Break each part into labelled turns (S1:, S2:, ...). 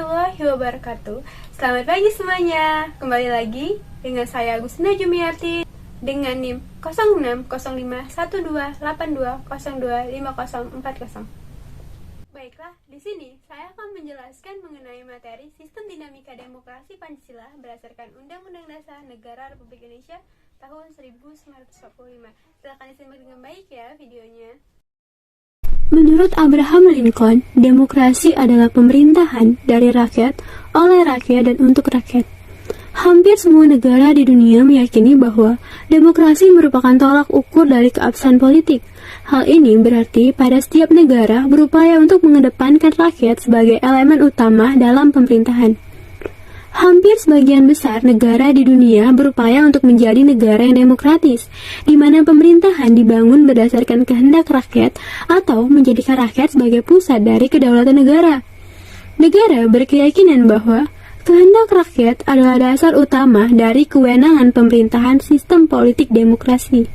S1: warahmatullahi wabarakatuh. Selamat pagi semuanya. Kembali lagi dengan saya Agustina Jumiarti dengan NIM 06051282025040. Baiklah, di sini saya akan menjelaskan mengenai materi Sistem Dinamika Demokrasi Pancasila berdasarkan Undang-Undang Dasar Negara Republik Indonesia tahun 1945. Silakan disimak dengan baik ya videonya.
S2: Menurut Abraham Lincoln, demokrasi adalah pemerintahan dari rakyat, oleh rakyat, dan untuk rakyat. Hampir semua negara di dunia meyakini bahwa demokrasi merupakan tolak ukur dari keabsahan politik. Hal ini berarti pada setiap negara berupaya untuk mengedepankan rakyat sebagai elemen utama dalam pemerintahan. Hampir sebagian besar negara di dunia berupaya untuk menjadi negara yang demokratis, di mana pemerintahan dibangun berdasarkan kehendak rakyat atau menjadikan rakyat sebagai pusat dari kedaulatan negara. Negara berkeyakinan bahwa kehendak rakyat adalah dasar utama dari kewenangan pemerintahan sistem politik demokrasi.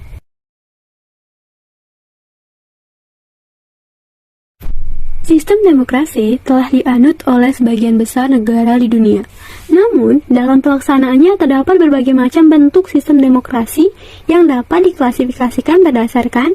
S2: Sistem demokrasi telah dianut oleh sebagian besar negara di dunia. Namun, dalam pelaksanaannya terdapat berbagai macam bentuk sistem demokrasi yang dapat diklasifikasikan berdasarkan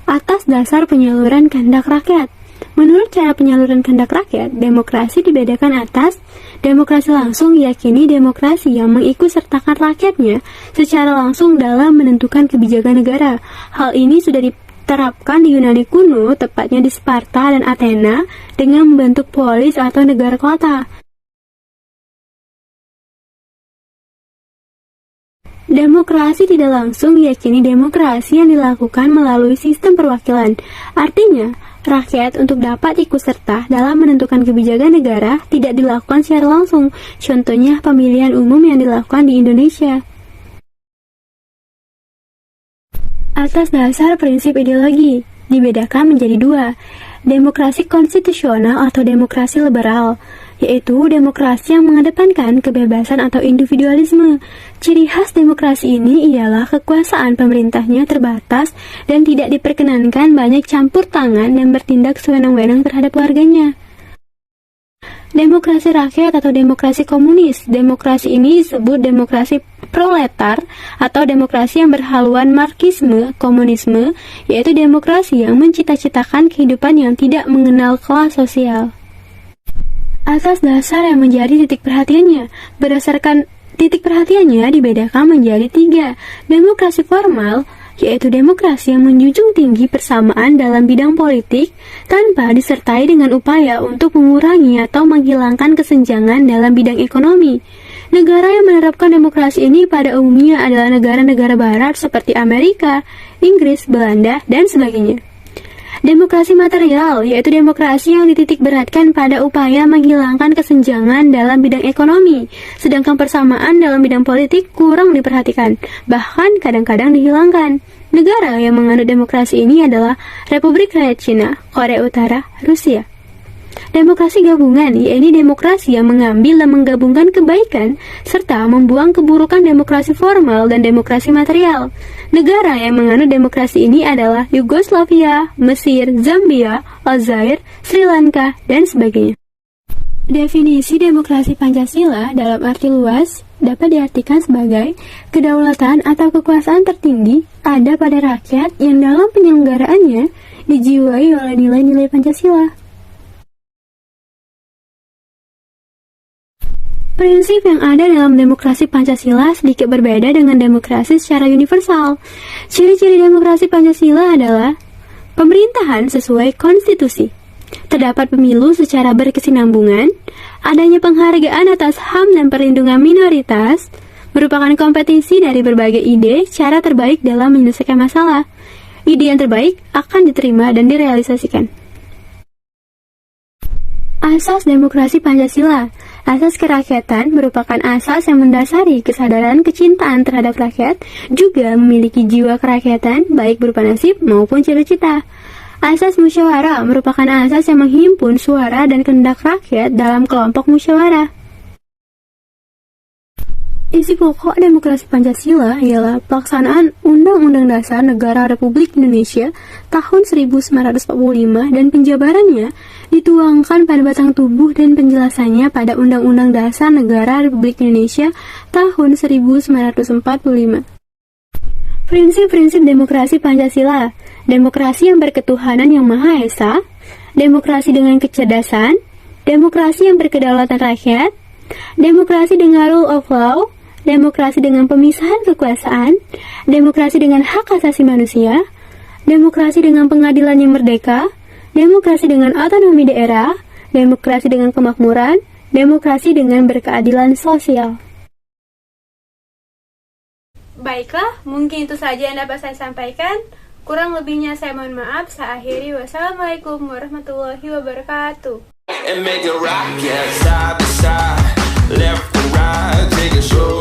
S2: atas dasar penyaluran kehendak rakyat. Menurut cara penyaluran kehendak rakyat, demokrasi dibedakan atas demokrasi langsung, yakni demokrasi yang mengikutsertakan rakyatnya secara langsung dalam menentukan kebijakan negara. Hal ini sudah diterapkan di Yunani kuno, tepatnya di Sparta dan Athena, dengan membentuk polis atau negara kota. Demokrasi tidak langsung yakni demokrasi yang dilakukan melalui sistem perwakilan. Artinya, rakyat untuk dapat ikut serta dalam menentukan kebijakan negara tidak dilakukan secara langsung. Contohnya pemilihan umum yang dilakukan di Indonesia. Atas dasar prinsip ideologi, dibedakan menjadi dua, demokrasi konstitusional atau demokrasi liberal, yaitu demokrasi yang mengedepankan kebebasan atau individualisme. Ciri khas demokrasi ini ialah kekuasaan pemerintahnya terbatas dan tidak diperkenankan banyak campur tangan dan bertindak sewenang-wenang terhadap warganya. Demokrasi rakyat atau demokrasi komunis. Demokrasi ini disebut demokrasi proletar atau demokrasi yang berhaluan marxisme, komunisme, yaitu demokrasi yang mencita-citakan kehidupan yang tidak mengenal kelas sosial. Atas dasar yang menjadi titik perhatiannya, berdasarkan titik perhatiannya dibedakan menjadi tiga. Demokrasi formal, yaitu demokrasi yang menjunjung tinggi persamaan dalam bidang politik tanpa disertai dengan upaya untuk mengurangi atau menghilangkan kesenjangan dalam bidang ekonomi. Negara yang menerapkan demokrasi ini pada umumnya adalah negara-negara barat seperti Amerika, Inggris, Belanda, dan sebagainya. Demokrasi material, yaitu demokrasi yang dititik beratkan pada upaya menghilangkan kesenjangan dalam bidang ekonomi, sedangkan persamaan dalam bidang politik kurang diperhatikan, bahkan kadang-kadang dihilangkan. Negara yang menganut demokrasi ini adalah Republik Rakyat Cina, Korea Utara, Rusia. Demokrasi gabungan, yaitu demokrasi yang mengambil dan menggabungkan kebaikan serta membuang keburukan demokrasi formal dan demokrasi material. Negara yang menganut demokrasi ini adalah Yugoslavia, Mesir, Zambia, Aljazair, Sri Lanka, dan sebagainya. Definisi demokrasi Pancasila dalam arti luas dapat diartikan sebagai kedaulatan atau kekuasaan tertinggi ada pada rakyat yang dalam penyelenggaraannya dijiwai oleh nilai-nilai Pancasila. Prinsip yang ada dalam demokrasi Pancasila sedikit berbeda dengan demokrasi secara universal. Ciri-ciri demokrasi Pancasila adalah pemerintahan sesuai konstitusi, terdapat pemilu secara berkesinambungan, adanya penghargaan atas HAM dan perlindungan minoritas, merupakan kompetisi dari berbagai ide cara terbaik dalam menyelesaikan masalah. Ide yang terbaik akan diterima dan direalisasikan. Asas demokrasi Pancasila. Asas kerakyatan merupakan asas yang mendasari kesadaran kecintaan terhadap rakyat, juga memiliki jiwa kerakyatan baik berupa nasib maupun cita-cita. Asas musyawarah merupakan asas yang menghimpun suara dan kehendak rakyat dalam kelompok musyawarah. Isi pokok demokrasi Pancasila ialah pelaksanaan Undang-Undang Dasar Negara Republik Indonesia tahun 1945 dan penjabarannya dituangkan pada batang tubuh dan penjelasannya pada Undang-Undang Dasar Negara Republik Indonesia tahun 1945. Prinsip-prinsip demokrasi Pancasila: demokrasi yang berketuhanan yang Maha Esa, demokrasi dengan kecerdasan, demokrasi yang berkedaulatan rakyat, demokrasi dengan rule of law, demokrasi dengan pemisahan kekuasaan, demokrasi dengan hak asasi manusia, demokrasi dengan pengadilan yang merdeka, demokrasi dengan otonomi daerah, demokrasi dengan kemakmuran, demokrasi dengan berkeadilan sosial.
S1: Baiklah, mungkin itu saja yang dapat saya sampaikan. Kurang lebihnya saya mohon maaf. Saya akhiri. Wassalamualaikum warahmatullahi wabarakatuh.
S3: And make it rock, yeah, side to side, left and right, take it slow.